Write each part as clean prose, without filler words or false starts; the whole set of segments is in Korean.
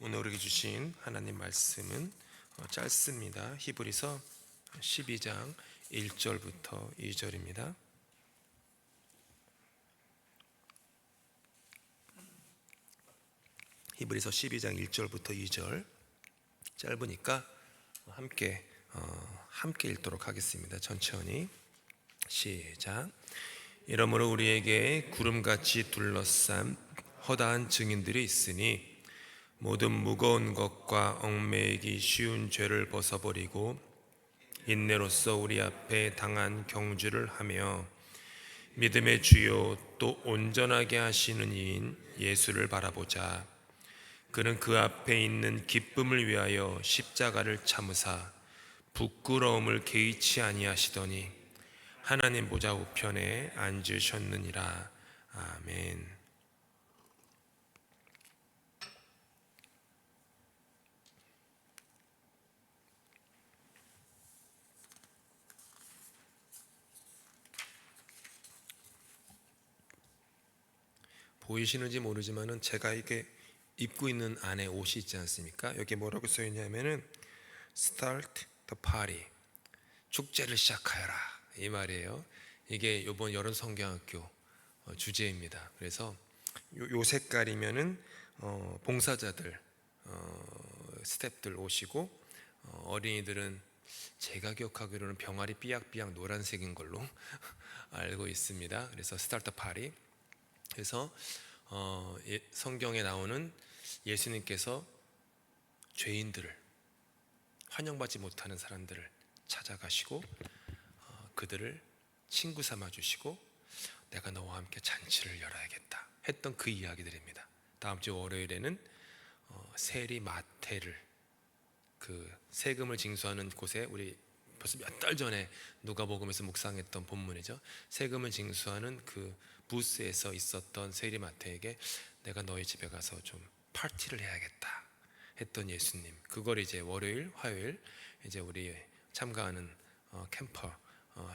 오늘 우리에게 주신 하나님 말씀은 짧습니다. 히브리서 12장 1절부터 2절입니다. 히브리서 12장 1절부터 2절 짧으니까 함께 읽도록 하겠습니다. 천천히 시작. 이러므로 우리에게 구름같이 둘러싼 허다한 증인들이 있으니 모든 무거운 것과 얽매이기 쉬운 죄를 벗어버리고 인내로써 우리 앞에 당한 경주를 하며 믿음의 주요 또 온전하게 하시는 이인 예수를 바라보자. 그는 그 앞에 있는 기쁨을 위하여 십자가를 참으사 부끄러움을 개의치 아니하시더니 하나님 보좌 우편에 앉으셨느니라. 아멘. 보이시는지 모르지만은 제가 이게 입고 있는 안에 옷이 있지 않습니까? 여기 뭐라고 써 있냐면은 Start the party, 축제를 시작하여라 이 말이에요. 이게 이번 여름 성경학교 주제입니다. 그래서 요 색깔이면은 봉사자들, 스태프들 오시고 어린이들은 제가 기억하기로는 병아리 삐약삐약 노란색인 걸로 알고 있습니다. 그래서 Start the party. 그래서 성경에 나오는 예수님께서 죄인들을, 환영받지 못하는 사람들을 찾아가시고 그들을 친구 삼아 주시고 내가 너와 함께 잔치를 열어야겠다 했던 그 이야기들입니다. 다음 주 월요일에는 세리 마태를, 그 세금을 징수하는 곳에 우리 벌써 몇 달 전에 누가복음에서 묵상했던 본문이죠. 세금을 징수하는 그 부스에서 있었던 세리 마태에게 내가 너희 집에 가서 좀 파티를 해야겠다 했던 예수님, 그걸 이제 월요일, 화요일 이제 우리 참가하는 캠퍼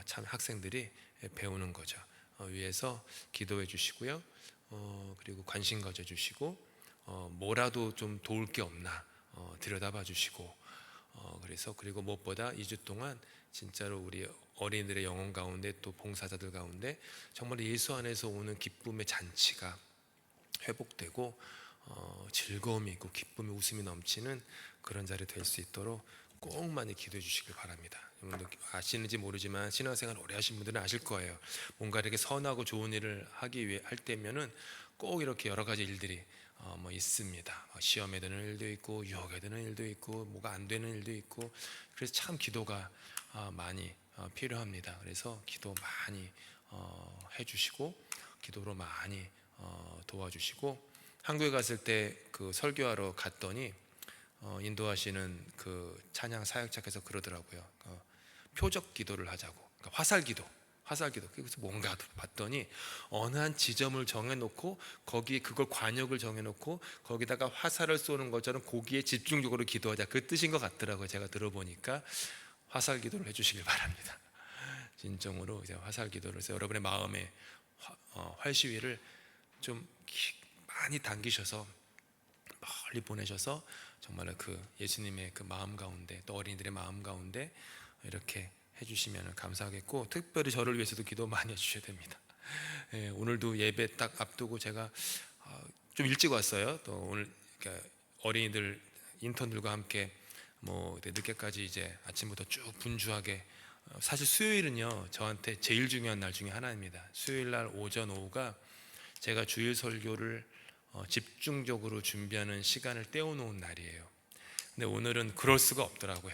참 학생들이 배우는 거죠. 위에서 기도해 주시고요. 그리고 관심 가져 주시고 뭐라도 좀 도울 게 없나 들여다봐 주시고 그래서 그리고 무엇보다 2주 동안 진짜로 우리 어린이들의 영혼 가운데 또 봉사자들 가운데 정말 예수 안에서 오는 기쁨의 잔치가 회복되고 즐거움이 있고 기쁨이 웃음이 넘치는 그런 자리 될 수 있도록 꼭 많이 기도해 주시길 바랍니다. 여러분들 아시는지 모르지만 신앙생활 오래 하신 분들은 아실 거예요. 뭔가 이렇게 선하고 좋은 일을 하기 위해 할 때면은 꼭 이렇게 여러 가지 일들이 있습니다. 시험에 드는 일도 있고 유혹에 드는 일도 있고 뭐가 안 되는 일도 있고 그래서 참 기도가 많이 필요합니다. 그래서 기도 많이 해주시고 기도로 많이 도와주시고 한국에 갔을 때 그 설교하러 갔더니 인도하시는 그 찬양 사역자께서 그러더라고요. 표적 기도를 하자고, 그러니까 화살 기도. 그래서 뭔가 봤더니 어느 한 지점을 정해놓고 거기에 그걸 관역을 정해놓고 거기다가 화살을 쏘는 것처럼 거기에 집중적으로 기도하자, 그 뜻인 것 같더라고요. 제가 들어보니까 화살 기도를 해주시길 바랍니다. 진정으로 이제 화살 기도를 해서 여러분의 마음의 활시위를 좀 많이 당기셔서 멀리 보내셔서 정말 그 예수님의 그 마음 가운데 또 어린이들의 마음 가운데 이렇게 해주시면 감사하겠고, 특별히 저를 위해서도 기도 많이 해주셔야 됩니다. 오늘도 예배 딱 앞두고 제가 좀 일찍 왔어요. 또 오늘 그러니까 어린이들 인턴들과 함께 늦게까지 이제 아침부터 쭉 분주하게 사실 수요일은요 저한테 제일 중요한 날 중에 하나입니다. 수요일 날 오전 오후가 제가 주일 설교를 집중적으로 준비하는 시간을 떼어놓은 날이에요. 근데 오늘은 그럴 수가 없더라고요.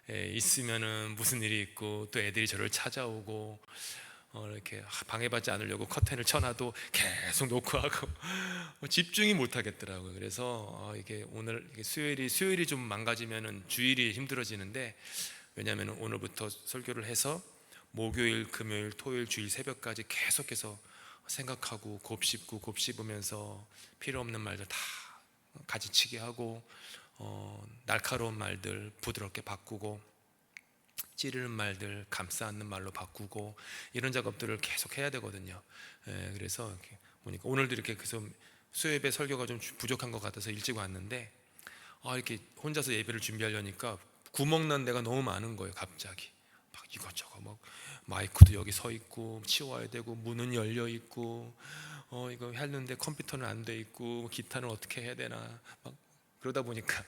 있으면은 무슨 일이 있고 또 애들이 저를 찾아오고 이렇게 방해받지 않으려고 커튼을 쳐놔도 계속 놓고 하고 집중이 못 하겠더라고요. 그래서 이게 오늘 수요일이 좀 망가지면은 주일이 힘들어지는데, 왜냐하면 오늘부터 설교를 해서 목요일, 금요일, 토요일, 주일 새벽까지 계속해서 생각하고 곱씹으면서 필요 없는 말들 다 가지치기 하고 날카로운 말들 부드럽게 바꾸고 찌르는 말들 감싸 안는 말로 바꾸고 이런 작업들을 계속 해야 되거든요. 그래서 이렇게 보니까 오늘도 이렇게 그래서 수요예배 설교가 좀 부족한 것 같아서 일찍 왔는데 이렇게 혼자서 예배를 준비하려니까 구멍난 데가 너무 많은 거예요. 갑자기 막 이것저것 막 마이크도 여기 서 있고 치워야 되고 문은 열려 있고 이거 했는데 컴퓨터는 안 돼 있고 기타는 어떻게 해야 되나 막 그러다 보니까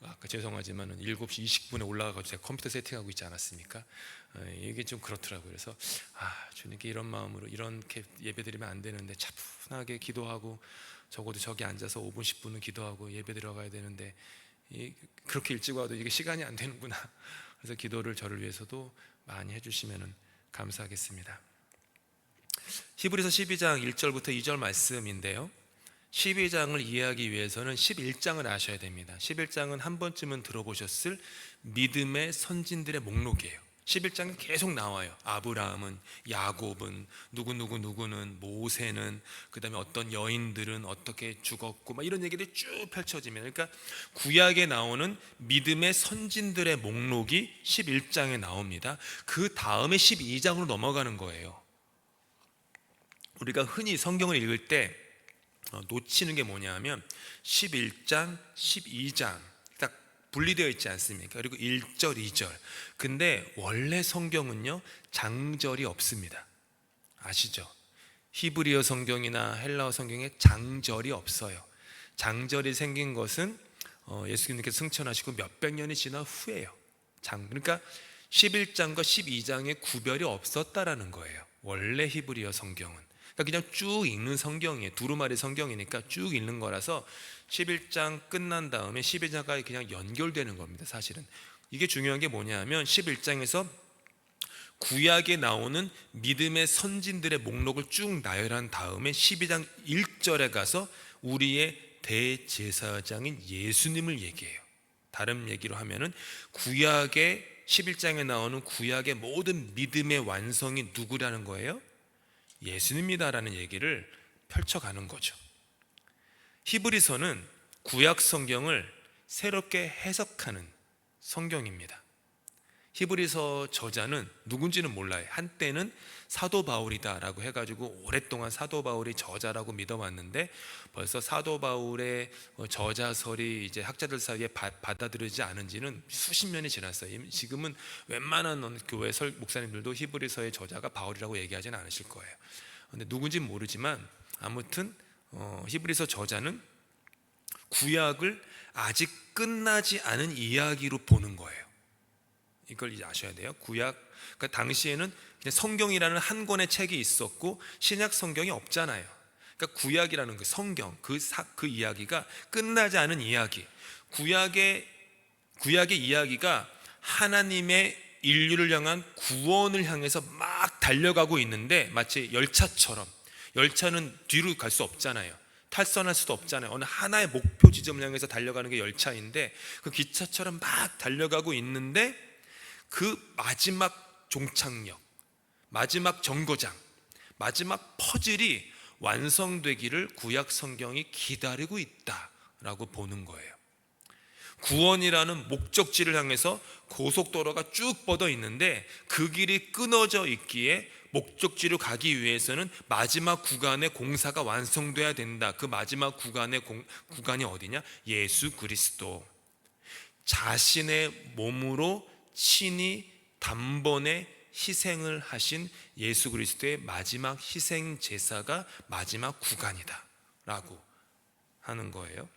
아까 죄송하지만은 7시 20분에 올라가서 제가 컴퓨터 세팅하고 있지 않았습니까? 이게 좀 그렇더라고요. 그래서 주님께 이런 마음으로 이렇게 예배드리면 안 되는데 차분하게 기도하고 적어도 저기 앉아서 5분 10분은 기도하고 예배 들어가야 되는데 그렇게 일찍 와도 이게 시간이 안 되는구나. 그래서 기도를 저를 위해서도 많이 해주시면 감사하겠습니다. 히브리서 12장 1절부터 2절 말씀인데요, 12장을 이해하기 위해서는 11장을 아셔야 됩니다. 11장은 한 번쯤은 들어보셨을 믿음의 선진들의 목록이에요. 11장에 계속 나와요. 아브라함은, 야곱은, 누구는, 모세는, 그 다음에 어떤 여인들은 어떻게 죽었고 막 이런 얘기들이 쭉 펼쳐지면, 그러니까 구약에 나오는 믿음의 선진들의 목록이 11장에 나옵니다. 그 다음에 12장으로 넘어가는 거예요. 우리가 흔히 성경을 읽을 때 놓치는 게 뭐냐면 11장, 12장 딱 분리되어 있지 않습니까? 그리고 1절, 2절. 근데 원래 성경은요, 장절이 없습니다. 아시죠? 히브리어 성경이나 헬라어 성경에 장절이 없어요. 장절이 생긴 것은 예수님께서 승천하시고 몇백 년이 지난 후예요. 그러니까 11장과 12장의 구별이 없었다라는 거예요. 원래 히브리어 성경은. 그냥 쭉 읽는 성경이에요. 두루마리 성경이니까 쭉 읽는 거라서 11장 끝난 다음에 12장까지 그냥 연결되는 겁니다. 사실은 이게 중요한 게 뭐냐면 11장에서 구약에 나오는 믿음의 선진들의 목록을 쭉 나열한 다음에 12장 1절에 가서 우리의 대제사장인 예수님을 얘기해요. 다른 얘기로 하면은 구약의 11장에 나오는 구약의 모든 믿음의 완성이 누구라는 거예요? 예수님이다라는 얘기를 펼쳐가는 거죠. 히브리서는 구약 성경을 새롭게 해석하는 성경입니다. 히브리서 저자는 누군지는 몰라요. 한때는 사도 바울이다라고 해가지고 오랫동안 사도 바울이 저자라고 믿어왔는데 벌써 사도 바울의 저자설이 이제 학자들 사이에 받아들여지지 않은 지는 수십 년이 지났어요. 지금은 웬만한 교회 목사님들도 히브리서의 저자가 바울이라고 얘기하지는 않으실 거예요. 근데 누군지는 모르지만 아무튼 히브리서 저자는 구약을 아직 끝나지 않은 이야기로 보는 거예요. 이걸 이제 아셔야 돼요. 구약, 그러니까 당시에는 그냥 성경이라는 한 권의 책이 있었고 신약 성경이 없잖아요. 그러니까 구약이라는 그 성경, 그 이야기가 끝나지 않은 이야기. 구약의 이야기가 하나님의 인류를 향한 구원을 향해서 막 달려가고 있는데 마치 열차처럼, 열차는 뒤로 갈 수 없잖아요. 탈선할 수도 없잖아요. 어느 하나의 목표 지점을 향해서 달려가는 게 열차인데 그 기차처럼 막 달려가고 있는데 그 마지막 종착역, 마지막 정거장, 마지막 퍼즐이 완성되기를 구약 성경이 기다리고 있다라고 보는 거예요. 구원이라는 목적지를 향해서 고속도로가 쭉 뻗어 있는데 그 길이 끊어져 있기에 목적지로 가기 위해서는 마지막 구간의 공사가 완성돼야 된다. 그 마지막 구간이 어디냐? 예수 그리스도. 자신의 몸으로 친히 단번에 희생을 하신 예수 그리스도의 마지막 희생 제사가 마지막 구간이다 라고 하는 거예요.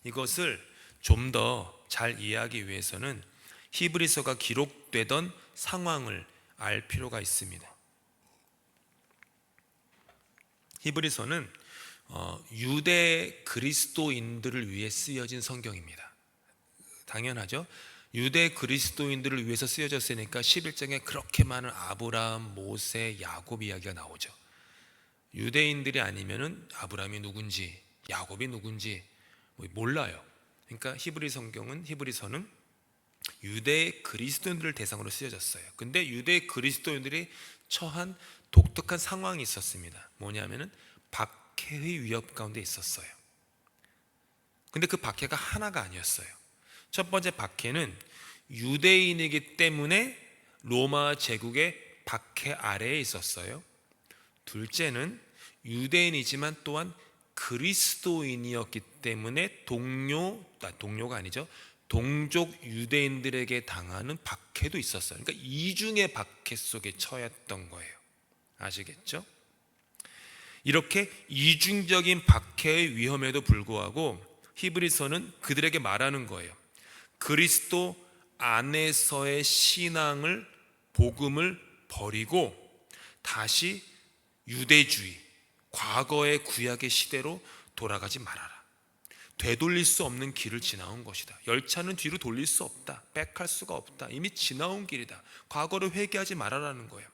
이것을 좀 더 잘 이해하기 위해서는 히브리서가 기록되던 상황을 알 필요가 있습니다. 히브리서는 유대 그리스도인들을 위해 쓰여진 성경입니다. 당연하죠. 유대 그리스도인들을 위해서 쓰여졌으니까 11장에 그렇게 많은 아브라함, 모세, 야곱 이야기가 나오죠. 유대인들이 아니면은 아브라함이 누군지, 야곱이 누군지 몰라요. 그러니까 히브리서는 유대 그리스도인들을 대상으로 쓰여졌어요. 근데 유대 그리스도인들이 처한 독특한 상황이 있었습니다. 뭐냐면은 박해의 위협 가운데 있었어요. 근데 그 박해가 하나가 아니었어요. 첫 번째 박해는 유대인이기 때문에 로마 제국의 박해 아래에 있었어요. 둘째는 유대인이지만 또한 그리스도인이었기 때문에 동료가 아니죠, 동족 유대인들에게 당하는 박해도 있었어요. 그러니까 이중의 박해 속에 처했던 거예요. 아시겠죠? 이렇게 이중적인 박해의 위험에도 불구하고 히브리서는 그들에게 말하는 거예요. 그리스도 안에서의 신앙을, 복음을 버리고 다시 유대주의, 과거의 구약의 시대로 돌아가지 말아라. 되돌릴 수 없는 길을 지나온 것이다. 열차는 뒤로 돌릴 수 없다. 백할 수가 없다. 이미 지나온 길이다. 과거를 회개하지 말아라는 거예요.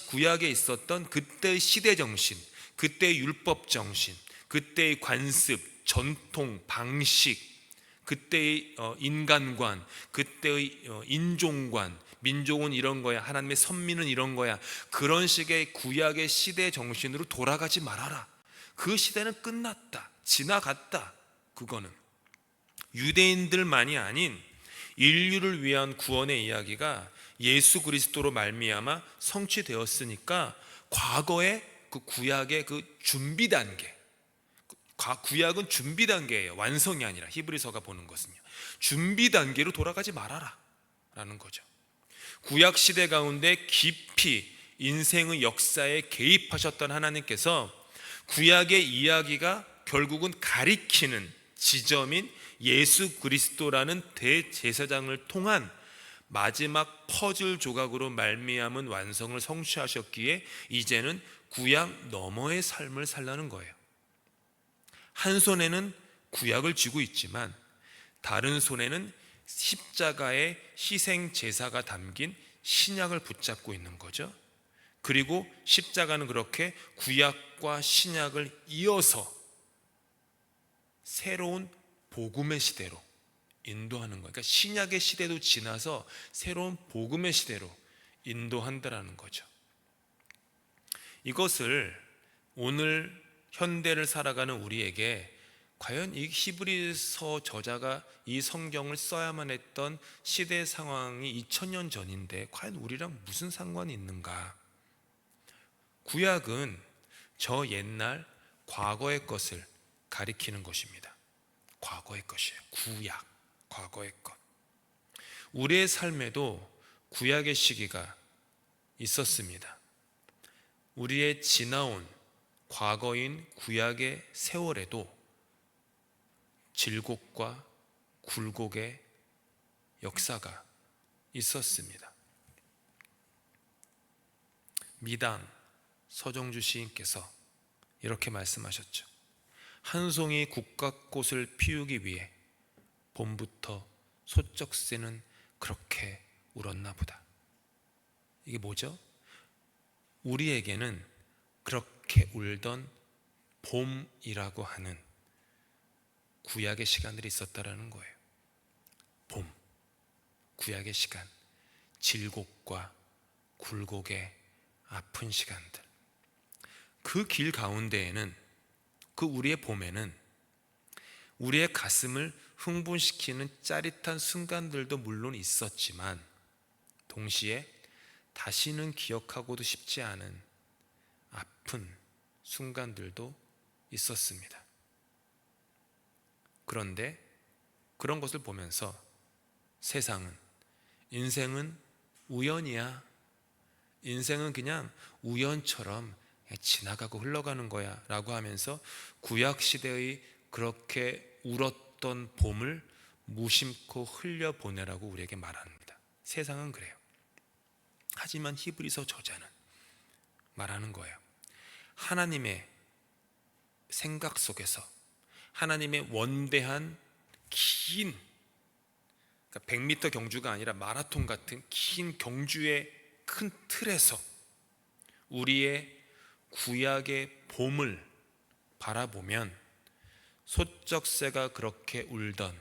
구약에 있었던 그때의 시대 정신, 그때의 율법 정신, 그때의 관습, 전통, 방식, 그때의 인간관, 그때의 인종관, 민족은 이런 거야, 하나님의 선민은 이런 거야, 그런 식의 구약의 시대 정신으로 돌아가지 말아라. 그 시대는 끝났다, 지나갔다. 그거는 유대인들만이 아닌 인류를 위한 구원의 이야기가 예수 그리스도로 말미암아 성취되었으니까 과거의 그 구약의 그 준비 단계, 구약은 준비 단계예요. 완성이 아니라. 히브리서가 보는 것은요, 준비 단계로 돌아가지 말아라 라는 거죠. 구약 시대 가운데 깊이 인생의 역사에 개입하셨던 하나님께서 구약의 이야기가 결국은 가리키는 지점인 예수 그리스도라는 대제사장을 통한 마지막 퍼즐 조각으로 말미암은 완성을 성취하셨기에 이제는 구약 너머의 삶을 살라는 거예요. 한 손에는 구약을 쥐고 있지만 다른 손에는 십자가의 희생 제사가 담긴 신약을 붙잡고 있는 거죠. 그리고 십자가는 그렇게 구약과 신약을 이어서 새로운 복음의 시대로 인도하는 거예요. 그러니까 신약의 시대도 지나서 새로운 복음의 시대로 인도한다라는 거죠. 이것을 오늘 현대를 살아가는 우리에게 과연 이 히브리서 저자가 이 성경을 써야만 했던 시대 상황이 2000년 전인데 과연 우리랑 무슨 상관이 있는가? 구약은 저 옛날 과거의 것을 가리키는 것입니다. 과거의 것이에요. 구약, 과거의 것. 우리의 삶에도 구약의 시기가 있었습니다. 우리의 지나온 과거인 구약의 세월에도 질곡과 굴곡의 역사가 있었습니다. 미당 서정주 시인께서 이렇게 말씀하셨죠. 한 송이 국화꽃을 피우기 위해 봄부터 소쩍새는 그렇게 울었나 보다. 이게 뭐죠? 우리에게는 그렇게 울던 봄이라고 하는 구약의 시간들이 있었다라는 거예요. 봄, 구약의 시간, 질곡과 굴곡의 아픈 시간들. 그 길 가운데에는, 그 우리의 봄에는 우리의 가슴을 흥분시키는 짜릿한 순간들도 물론 있었지만 동시에 다시는 기억하고도 싶지 않은 아픈 순간들도 있었습니다. 그런데 그런 것을 보면서 세상은, 인생은 우연이야, 인생은 그냥 우연처럼 지나가고 흘러가는 거야 라고 하면서 구약시대의 그렇게 울었던 봄을 무심코 흘려보내라고 우리에게 말합니다. 세상은 그래요. 하지만 히브리서 저자는 말하는 거예요. 하나님의 생각 속에서, 하나님의 원대한 긴, 그러니까 100m 경주가 아니라 마라톤 같은 긴 경주의 큰 틀에서 우리의 구약의 봄을 바라보면 소쩍새가 그렇게 울던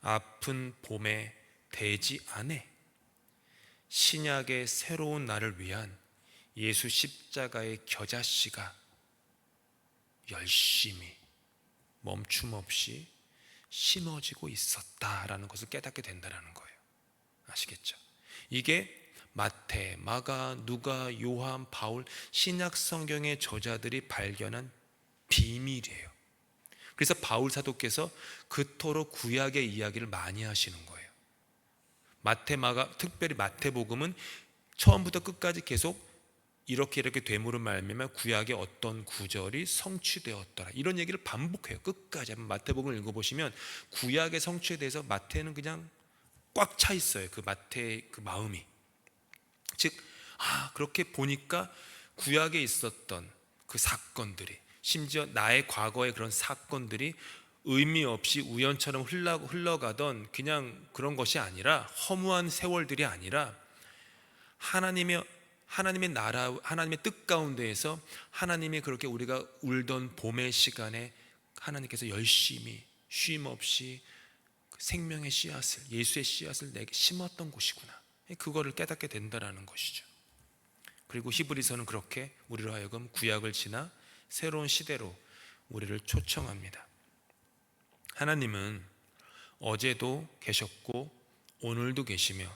아픈 봄의 대지 안에 신약의 새로운 날을 위한 예수 십자가의 겨자씨가 열심히 멈춤 없이 심어지고 있었다라는 것을 깨닫게 된다는 거예요. 아시겠죠? 이게 마태, 마가, 누가, 요한, 바울, 신약 성경의 저자들이 발견한 비밀이에요. 그래서 바울 사도께서 그토록 구약의 이야기를 많이 하시는 거예요. 특별히 마태복음은 처음부터 끝까지 계속 이렇게 됨으로 말미암아 구약의 어떤 구절이 성취되었더라, 이런 얘기를 반복해요. 끝까지 한번 마태복음을 읽어보시면 구약의 성취에 대해서 마태는 그냥 꽉 차 있어요. 그 마태의 그 마음이. 즉, 그렇게 보니까 구약에 있었던 그 사건들이, 심지어 나의 과거의 그런 사건들이 의미 없이 우연처럼 흘러가던 그냥 그런 것이 아니라, 허무한 세월들이 아니라 하나님의 나라, 하나님의 뜻 가운데에서 하나님이 그렇게 우리가 울던 봄의 시간에 하나님께서 열심히 쉼 없이 생명의 씨앗을, 예수의 씨앗을 내게 심었던 곳이구나, 그거를 깨닫게 된다라는 것이죠. 그리고 히브리서는 그렇게 우리로 하여금 구약을 지나 새로운 시대로 우리를 초청합니다. 하나님은 어제도 계셨고 오늘도 계시며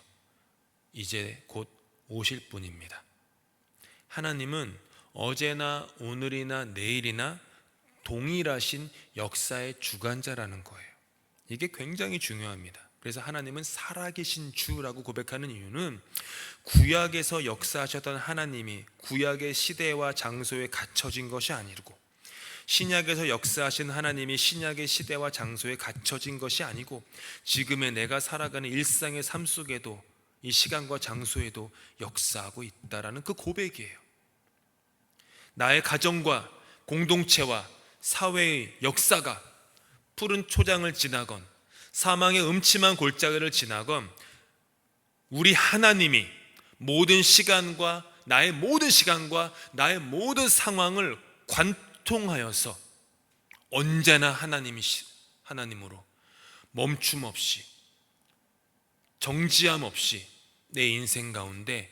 이제 곧 오실 분입니다. 하나님은 어제나 오늘이나 내일이나 동일하신 역사의 주관자라는 거예요. 이게 굉장히 중요합니다. 그래서 하나님은 살아계신 주라고 고백하는 이유는, 구약에서 역사하셨던 하나님이 구약의 시대와 장소에 갇혀진 것이 아니고, 신약에서 역사하신 하나님이 신약의 시대와 장소에 갇혀진 것이 아니고, 지금의 내가 살아가는 일상의 삶 속에도, 이 시간과 장소에도 역사하고 있다라는 그 고백이에요. 나의 가정과 공동체와 사회의 역사가 푸른 초장을 지나건 사망의 음침한 골짜기를 지나건, 우리 하나님이 모든 시간과 나의 모든 상황을 관통하여서 언제나 하나님으로 멈춤 없이, 정지함 없이 내 인생 가운데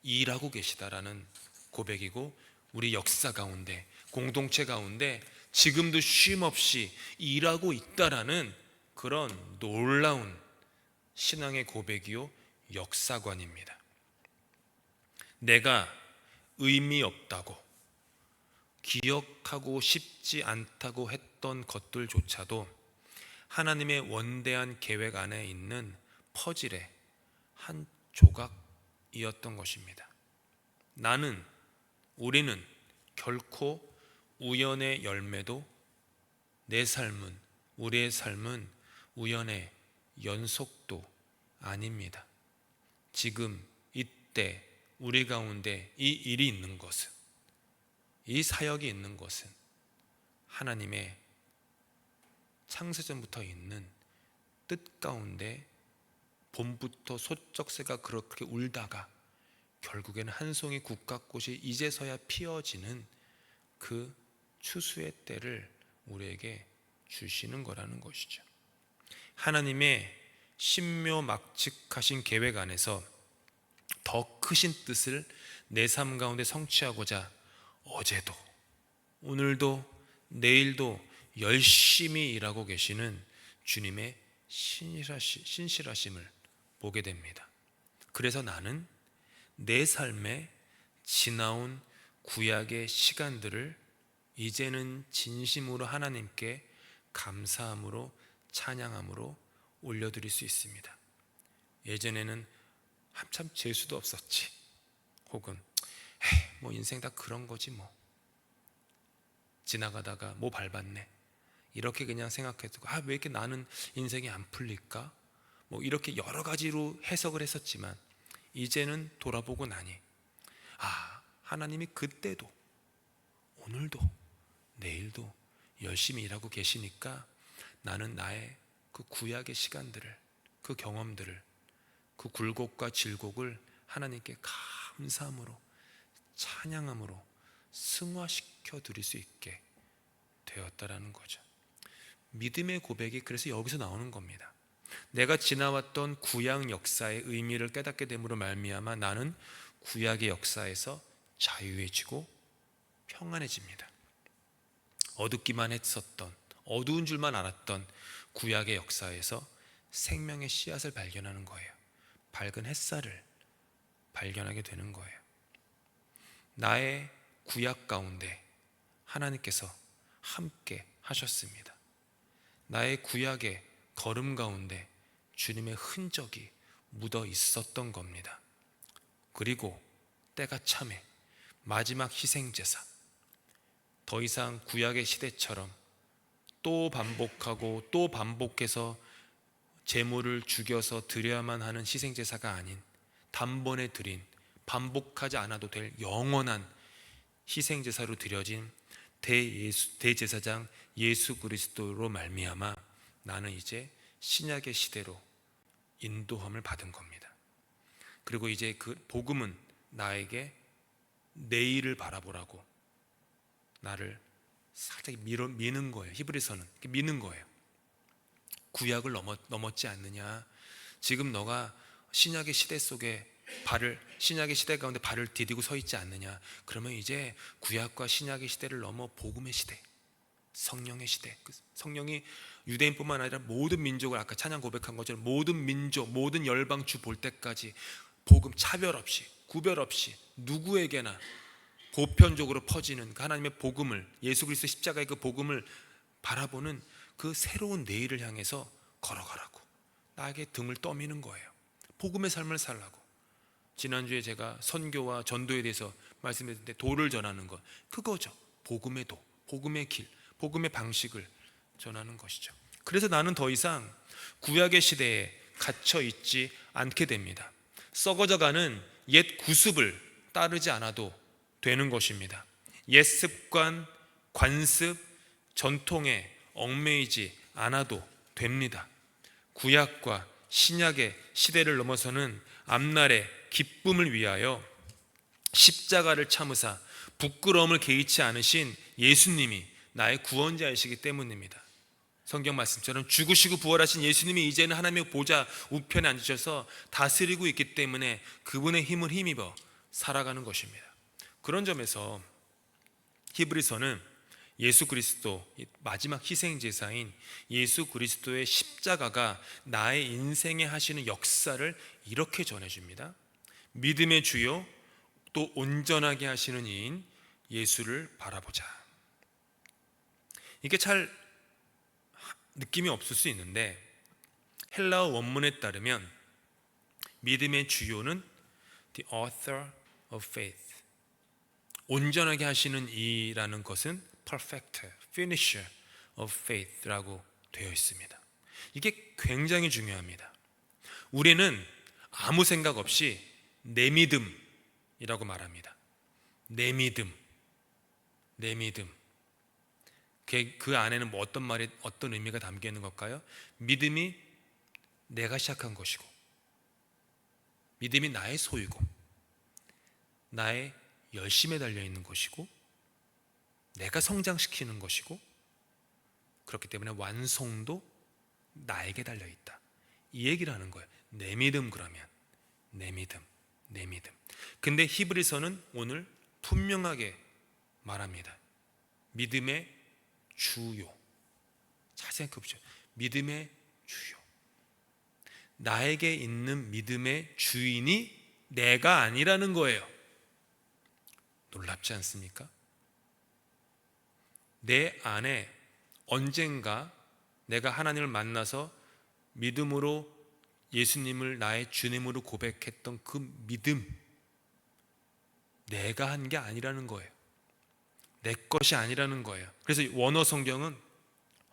일하고 계시다라는 고백이고, 우리 역사 가운데, 공동체 가운데 지금도 쉼 없이 일하고 있다라는 그런 놀라운 신앙의 고백이요, 역사관입니다. 내가 의미 없다고, 기억하고 싶지 않다고 했던 것들조차도 하나님의 원대한 계획 안에 있는 퍼즐의 한 조각이었던 것입니다. 우리는 결코 우연의 열매도, 우리의 삶은 우연의 연속도 아닙니다. 지금 이때 우리 가운데 이 일이 있는 것은, 이 사역이 있는 것은 하나님의 창세전부터 있는 뜻 가운데 봄부터 소쩍새가 그렇게 울다가 결국에는 한 송이 국화꽃이 이제서야 피어지는 그 추수의 때를 우리에게 주시는 거라는 것이죠. 하나님의 신묘막측하신 계획 안에서 더 크신 뜻을 내 삶 가운데 성취하고자 어제도 오늘도 내일도 열심히 일하고 계시는 주님의 신실하심을 보게 됩니다. 그래서 나는 내 삶에 지나온 구약의 시간들을 이제는 진심으로 하나님께 감사함으로, 찬양함으로 올려드릴 수 있습니다. 예전에는 한참 재수도 없었지, 혹은 뭐 인생 다 그런 거지, 뭐 지나가다가 뭐 밟았네, 이렇게 그냥 생각해두고 왜 이렇게 나는 인생이 안 풀릴까, 뭐 이렇게 여러 가지로 해석을 했었지만, 이제는 돌아보고 나니 하나님이 그때도 오늘도 내일도 열심히 일하고 계시니까 나는 나의 그 구약의 시간들을, 그 경험들을, 그 굴곡과 질곡을 하나님께 감사함으로, 찬양함으로 승화시켜 드릴 수 있게 되었다라는 거죠. 믿음의 고백이 그래서 여기서 나오는 겁니다. 내가 지나왔던 구약 역사의 의미를 깨닫게 됨으로 말미암아 나는 구약의 역사에서 자유해지고 평안해집니다. 어둡기만 했었던, 어두운 줄만 알았던 구약의 역사에서 생명의 씨앗을 발견하는 거예요. 밝은 햇살을 발견하게 되는 거예요. 나의 구약 가운데 하나님께서 함께 하셨습니다. 나의 구약의 걸음 가운데 주님의 흔적이 묻어 있었던 겁니다. 그리고 때가 참에 마지막 희생제사, 더 이상 구약의 시대처럼 또 반복하고 또 반복해서 제물을 죽여서 드려야만 하는 희생제사가 아닌 단번에 드린, 반복하지 않아도 될 영원한 희생제사로 드려진 대제사장 예수 그리스도로 말미암아 나는 이제 신약의 시대로 인도함을 받은 겁니다. 그리고 이제 그 복음은 나에게 내일을 바라보라고 나를 살짝 미는 거예요. 히브리서는 미는 거예요. 구약을 넘었지 않느냐, 지금 너가 신약의 시대 속에 신약의 시대 가운데 발을 디디고 서 있지 않느냐, 그러면 이제 구약과 신약의 시대를 넘어 복음의 시대, 성령의 시대, 성령이 유대인뿐만 아니라 모든 민족을, 아까 찬양 고백한 것처럼 모든 민족, 모든 열방주 볼 때까지 복음 차별 없이, 구별 없이 누구에게나 보편적으로 퍼지는 그 하나님의 복음을, 예수 그리스도 십자가의 그 복음을 바라보는 그 새로운 내일을 향해서 걸어가라고 나에게 등을 떠미는 거예요. 복음의 삶을 살라고. 지난주에 제가 선교와 전도에 대해서 말씀드렸는데, 도를 전하는 것, 그거죠. 복음의 도, 복음의 길, 복음의 방식을 전하는 것이죠. 그래서 나는 더 이상 구약의 시대에 갇혀 있지 않게 됩니다. 썩어져가는 옛 구습을 따르지 않아도 되는 것입니다. 옛 습관, 관습, 전통에 얽매이지 않아도 됩니다. 구약과 신약의 시대를 넘어서는 앞날의 기쁨을 위하여 십자가를 참으사 부끄러움을 개의치 않으신 예수님이 나의 구원자이시기 때문입니다. 성경 말씀처럼 죽으시고 부활하신 예수님이 이제는 하나님의 보좌 우편에 앉으셔서 다스리고 있기 때문에 그분의 힘을 힘입어 살아가는 것입니다. 그런 점에서 히브리서는 예수 그리스도, 마지막 희생제사인 예수 그리스도의 십자가가 나의 인생에 하시는 역사를 이렇게 전해줍니다. 믿음의 주요 또 온전하게 하시는 이인 예수를 바라보자. 이게 잘 느낌이 없을 수 있는데, 헬라어 원문에 따르면 믿음의 주요는 the author of faith, 온전하게 하시는 이라는 것은 perfecter, finisher of faith라고 되어 있습니다. 이게 굉장히 중요합니다. 우리는 아무 생각 없이 내 믿음이라고 말합니다. 내 믿음, 내 믿음. 그 안에는 뭐 어떤 말이, 어떤 의미가 담겨 있는 걸까요? 믿음이 내가 시작한 것이고, 믿음이 나의 소유고, 나의 열심에 달려 있는 것이고, 내가 성장시키는 것이고, 그렇기 때문에 완성도 나에게 달려 있다, 이 얘기를 하는 거예요. 내 믿음. 그러면 내 믿음, 내 믿음. 근데 히브리서는 오늘 분명하게 말합니다. 믿음의 주요. 잘 생각해 보죠. 믿음의 주요. 나에게 있는 믿음의 주인이 내가 아니라는 거예요. 놀랍지 않습니까? 내 안에 언젠가 내가 하나님을 만나서 믿음으로 예수님을 나의 주님으로 고백했던 그 믿음, 내가 한 게 아니라는 거예요. 내 것이 아니라는 거예요. 그래서 원어 성경은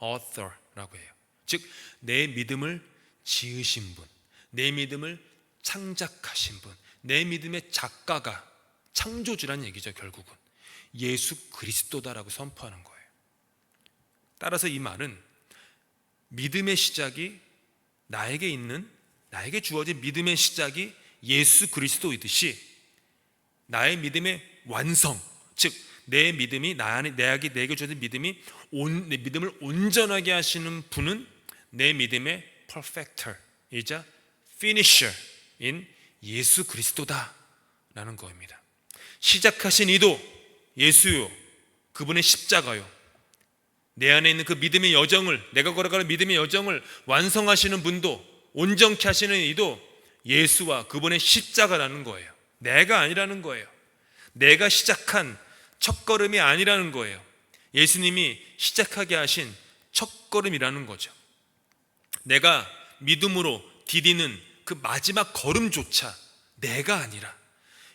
author라고 해요. 즉 내 믿음을 지으신 분, 내 믿음을 창작하신 분, 내 믿음의 작가가, 창조주라는 얘기죠. 결국은 예수 그리스도다라고 선포하는 거예요. 따라서 이 말은 믿음의 시작이 나에게 주어진 믿음의 시작이 예수 그리스도이듯이, 나의 믿음의 완성, 즉 내 믿음이 내게 주어진 믿음이 내 믿음을 온전하게 하시는 분은 내 믿음의 perfecter이자 finisher인 예수 그리스도다라는 겁니다. 시작하신 이도 예수요, 그분의 십자가요, 내 안에 있는 그 믿음의 여정을, 내가 걸어가는 믿음의 여정을 완성하시는 분도, 온전케 하시는 이도 예수와 그분의 십자가라는 거예요. 내가 아니라는 거예요. 내가 시작한 첫걸음이 아니라는 거예요. 예수님이 시작하게 하신 첫걸음이라는 거죠. 내가 믿음으로 디디는 그 마지막 걸음조차 내가 아니라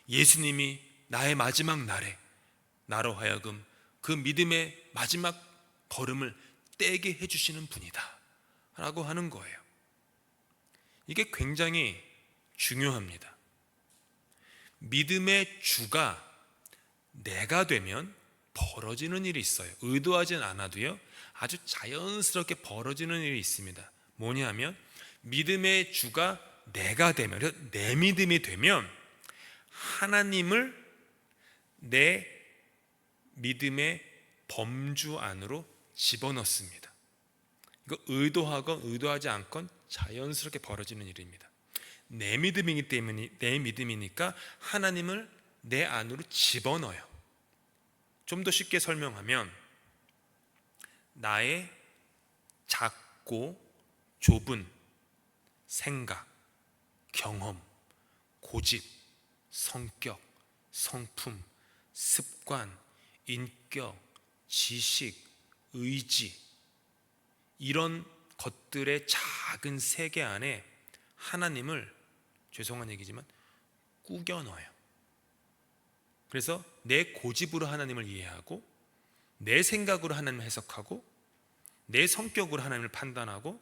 예수님이 나의 마지막 날에 나로 하여금 그 믿음의 마지막 걸음을 떼게 해주시는 분이다 라고 하는 거예요. 이게 굉장히 중요합니다. 믿음의 주가 내가 되면 벌어지는 일이 있어요. 의도하진 않아도요, 아주 자연스럽게 벌어지는 일이 있습니다. 뭐냐면 믿음의 주가 내가 되면, 내 믿음이 되면 하나님을 내 믿음의 범주 안으로 집어넣습니다. 이거 의도하건 의도하지 않건 자연스럽게 벌어지는 일입니다. 내 믿음이기 때문에, 내 믿음이니까 하나님을 내 안으로 집어넣어요. 좀 더 쉽게 설명하면 나의 작고 좁은 생각, 경험, 고집, 성격, 성품, 습관, 인격, 지식, 의지, 이런 것들의 작은 세계 안에 하나님을, 죄송한 얘기지만, 꾸겨 넣어요. 그래서 내 고집으로 하나님을 이해하고, 내 생각으로 하나님을 해석하고, 내 성격으로 하나님을 판단하고,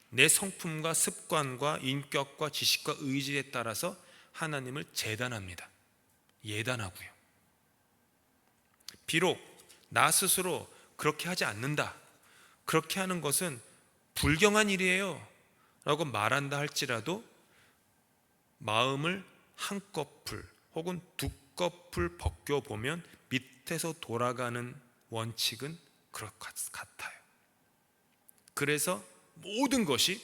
내 성품과 습관과 인격과 지식과 의지에 따라서 하나님을 재단합니다. 예단하고요. 비록 나 스스로 그렇게 하지 않는다, 그렇게 하는 것은 불경한 일이에요 라고 말한다 할지라도 마음을 한꺼풀 혹은 두꺼풀 벗겨보면 밑에서 돌아가는 원칙은 그럴 것 같아요. 그래서 모든 것이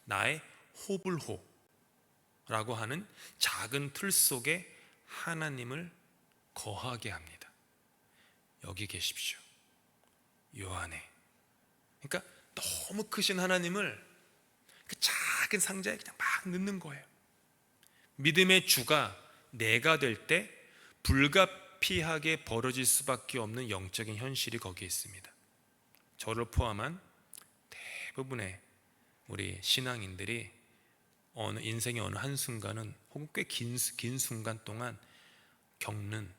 나의 호불호라고 하는 작은 틀 속에 하나님을 거하게 합니다. 여기 계십시오, 요 안에. 그러니까 너무 크신 하나님을 그 작은 상자에 그냥 막 넣는 거예요. 믿음의 주가 내가 될 때 불가피하게 벌어질 수밖에 없는 영적인 현실이 거기에 있습니다. 저를 포함한 대부분의 우리 신앙인들이 인생의 어느 한순간은 혹은 꽤 긴 순간 동안 겪는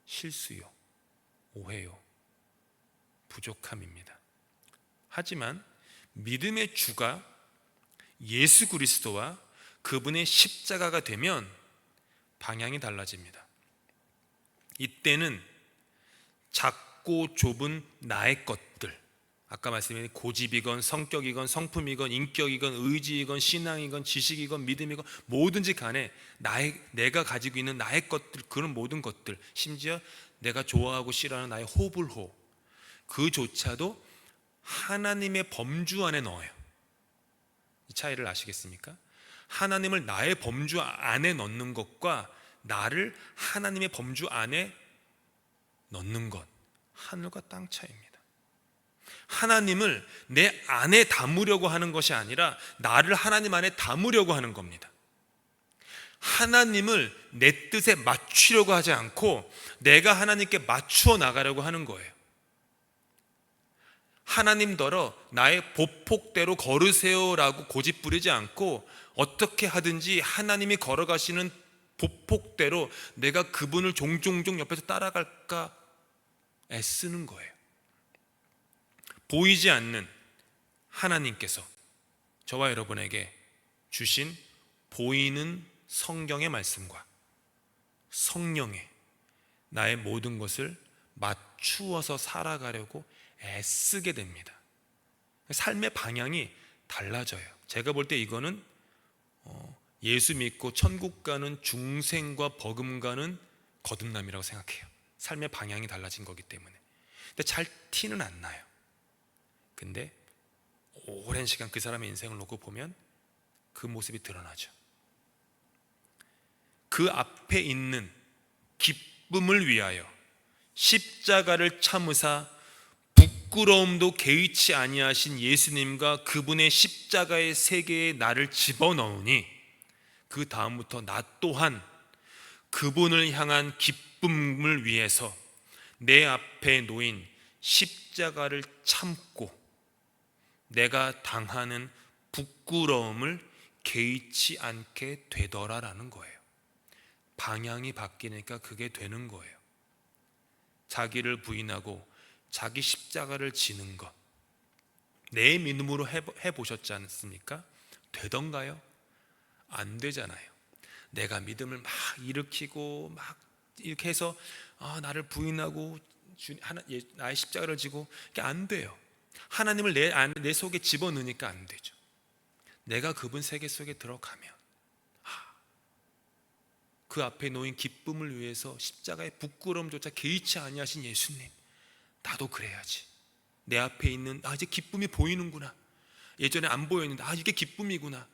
실수요, 오해요, 부족함입니다. 하지만 믿음의 주가 예수 그리스도와 그분의 십자가가 되면 방향이 달라집니다. 이때는 작고 좁은 나의 것들, 아까 말씀드린 고집이건 성격이건 성품이건 인격이건 의지이건 신앙이건 지식이건 믿음이건 뭐든지 간에 내가 가지고 있는 나의 것들, 그런 모든 것들, 심지어 내가 좋아하고 싫어하는 나의 호불호, 그조차도 하나님의 범주 안에 넣어요. 이 차이를 아시겠습니까? 하나님을 나의 범주 안에 넣는 것과 나를 하나님의 범주 안에 넣는 것, 하늘과 땅 차이입니다. 하나님을 내 안에 담으려고 하는 것이 아니라 나를 하나님 안에 담으려고 하는 겁니다. 하나님을 내 뜻에 맞추려고 하지 않고 내가 하나님께 맞추어 나가려고 하는 거예요. 하나님더러 나의 보폭대로 걸으세요라고 고집 부리지 않고 어떻게 하든지 하나님이 걸어가시는 보폭대로 내가 그분을 종종종 옆에서 따라갈까 애쓰는 거예요. 보이지 않는 하나님께서 저와 여러분에게 주신 보이는 성경의 말씀과 성령에 나의 모든 것을 맞추어서 살아가려고 애쓰게 됩니다. 삶의 방향이 달라져요. 제가 볼 때 이거는 예수 믿고 천국 가는 중생과 버금가는 거듭남이라고 생각해요. 삶의 방향이 달라진 거기 때문에. 근데 잘 티는 안 나요. 근데 오랜 시간 그 사람의 인생을 놓고 보면 그 모습이 드러나죠. 그 앞에 있는 기쁨을 위하여 십자가를 참으사 부끄러움도 개의치 아니하신 예수님과 그분의 십자가의 세계에 나를 집어넣으니 그 다음부터 나 또한 그분을 향한 기쁨을 위해서 내 앞에 놓인 십자가를 참고 내가 당하는 부끄러움을 개의치 않게 되더라라는 거예요. 방향이 바뀌니까 그게 되는 거예요. 자기를 부인하고 자기 십자가를 지는 것, 내 믿음으로 해보셨지 않습니까? 되던가요? 안 되잖아요. 내가 믿음을 막 일으키고 막 이렇게 해서 나를 부인하고 나의 십자가를 지고 이게 안 돼요. 하나님을 내 속에 집어넣으니까 안 되죠. 내가 그분 세계 속에 들어가면 그 앞에 놓인 기쁨을 위해서 십자가의 부끄러움조차 개의치 아니하신 예수님, 나도 그래야지. 내 앞에 있는 이제 기쁨이 보이는구나. 예전에 안 보였는데 이게 기쁨이구나.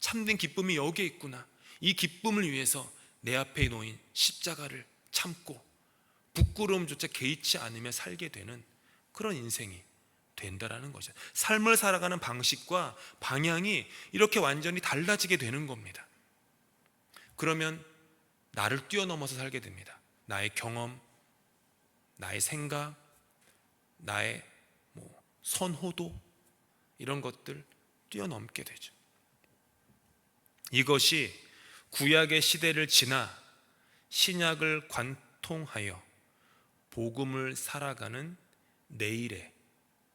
참된 기쁨이 여기에 있구나. 이 기쁨을 위해서 내 앞에 놓인 십자가를 참고 부끄러움조차 개의치 않으며 살게 되는 그런 인생이 된다라는 거죠. 삶을 살아가는 방식과 방향이 이렇게 완전히 달라지게 되는 겁니다. 그러면 나를 뛰어넘어서 살게 됩니다. 나의 경험, 나의 생각, 나의 선호도, 이런 것들 뛰어넘게 되죠. 이것이 구약의 시대를 지나 신약을 관통하여 복음을 살아가는 내일의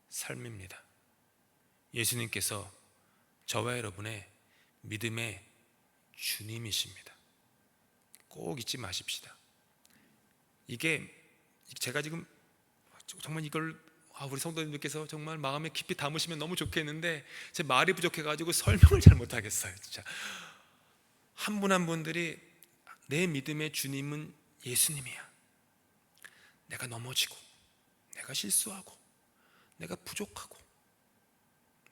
삶입니다. 예수님께서 저와 여러분의 믿음의 주님이십니다. 꼭 잊지 마십시다. 이게 제가 지금 정말 이걸 우리 성도님들께서 정말 마음에 깊이 담으시면 너무 좋겠는데 제 말이 부족해가지고 설명을 잘 못하겠어요. 진짜 한 분 한 분들이 내 믿음의 주님은 예수님이야. 내가 넘어지고 내가 실수하고 내가 부족하고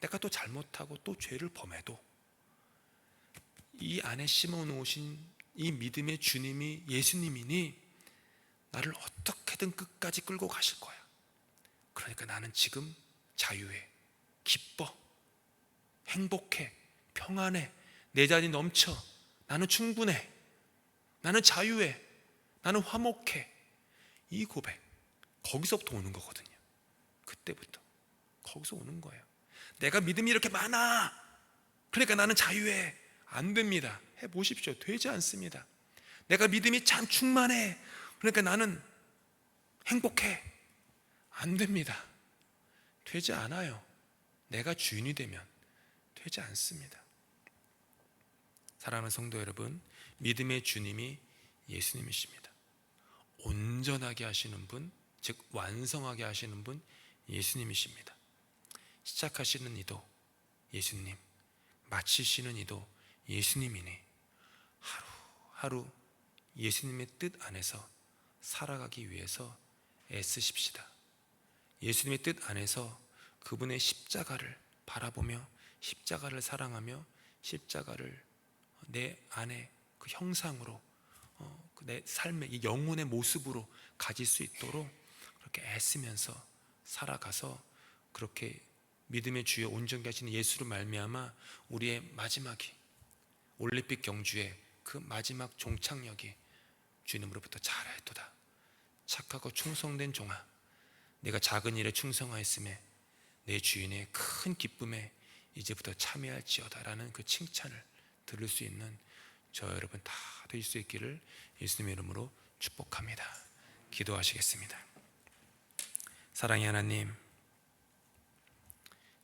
내가 또 잘못하고 또 죄를 범해도 이 안에 심어놓으신 이 믿음의 주님이 예수님이니 나를 어떻게든 끝까지 끌고 가실 거야. 그러니까 나는 지금 자유해, 기뻐, 행복해, 평안해, 내 자리 넘쳐, 나는 충분해, 나는 자유해, 나는 화목해. 이 고백, 거기서부터 오는 거거든요. 그때부터 거기서 오는 거예요. 내가 믿음이 이렇게 많아, 그러니까 나는 자유해. 안 됩니다. 해보십시오. 되지 않습니다. 내가 믿음이 참 충만해, 그러니까 나는 행복해. 안 됩니다. 되지 않아요. 내가 주인이 되면 되지 않습니다. 사랑하는 성도 여러분, 믿음의 주님이 예수님이십니다. 온전하게 하시는 분, 즉 완성하게 하시는 분 예수님이십니다. 시작하시는 이도 예수님, 마치시는 이도 예수님이니 하루하루 예수님의 뜻 안에서 살아가기 위해서 애쓰십시다. 예수님의 뜻 안에서 그분의 십자가를 바라보며 십자가를 사랑하며 십자가를 내 안에 그 형상으로 내 삶의 이 영혼의 모습으로 가질 수 있도록 그렇게 애쓰면서 살아가서 그렇게 믿음의 주여 온전케 하시는 예수로 말미암아 우리의 마지막이 올림픽 경주의 그 마지막 종착역이 주님으로부터 잘하였도다. 착하고 충성된 종아, 내가 작은 일에 충성하였음에 내 주인의 큰 기쁨에 이제부터 참여할지어다 라는 그 칭찬을 들을 수 있는 저 여러분 다 될 수 있기를 예수님의 이름으로 축복합니다. 기도하시겠습니다. 사랑의 하나님,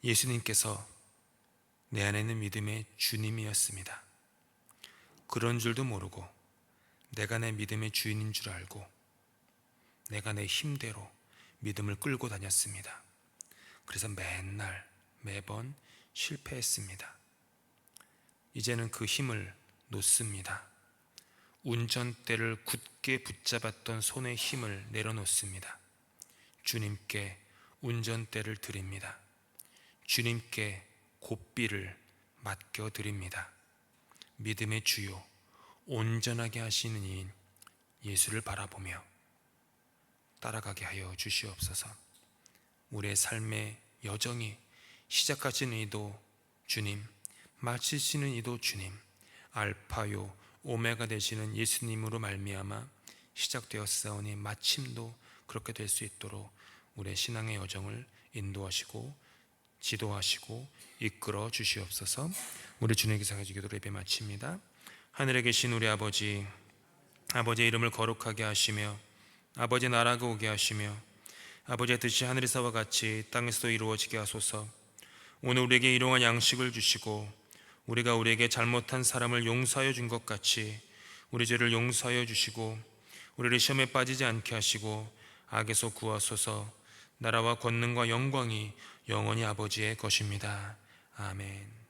예수님께서 내 안에 있는 믿음의 주님이었습니다. 그런 줄도 모르고 내가 내 믿음의 주인인 줄 알고 내가 내 힘대로 믿음을 끌고 다녔습니다. 그래서 매번 실패했습니다. 이제는 그 힘을 놓습니다. 운전대를 굳게 붙잡았던 손의 힘을 내려놓습니다. 주님께 운전대를 드립니다. 주님께 고삐를 맡겨드립니다. 믿음의 주요, 온전하게 하시는 이인 예수를 바라보며 따라가게 하여 주시옵소서. 우리의 삶의 여정이 시작하시는 이도 주님, 마치시는 이도 주님, 알파요 오메가 되시는 예수님으로 말미암아 시작되었사오니 마침도 그렇게 될 수 있도록 우리의 신앙의 여정을 인도하시고 지도하시고 이끌어 주시옵소서. 우리 주님께 상해주기도록 예배 마칩니다. 하늘에 계신 우리 아버지, 아버지의 이름을 거룩하게 하시며 아버지의 나라가 오게 하시며 아버지의 뜻이 하늘에서와 같이 땅에서도 이루어지게 하소서. 오늘 우리에게 일용할 양식을 주시고 우리가 우리에게 잘못한 사람을 용서하여 준 것 같이 우리 죄를 용서하여 주시고 우리를 시험에 빠지지 않게 하시고 악에서 구하소서. 나라와 권능과 영광이 영원히 아버지의 것입니다. 아멘.